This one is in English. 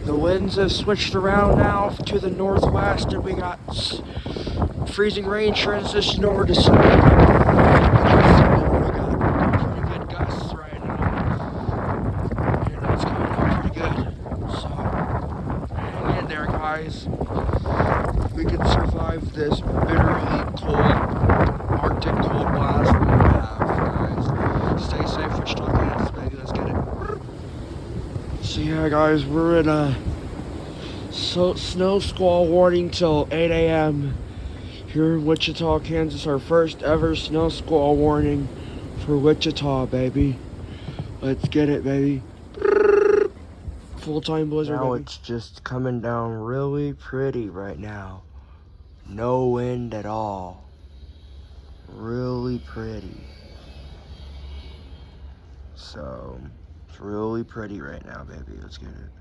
The winds have switched around now to the northwest, and we got freezing rain transitioned over to sun. We got pretty good gusts right now, and it's going on pretty good. So hang in there, guys. We can survive this bitterly cold Arctic cold blast we have, guys. Stay safe, Wichita, Kansas, baby. Let's get it. So yeah, guys, we're in a snow squall warning till 8 a.m. here in Wichita, Kansas. Our first ever snow squall warning for Wichita, baby. Let's get it, baby. Full-time blizzard, now baby. It's just coming down really pretty right now. No wind at all. Really pretty. So, it's really pretty right now, baby. Let's get it.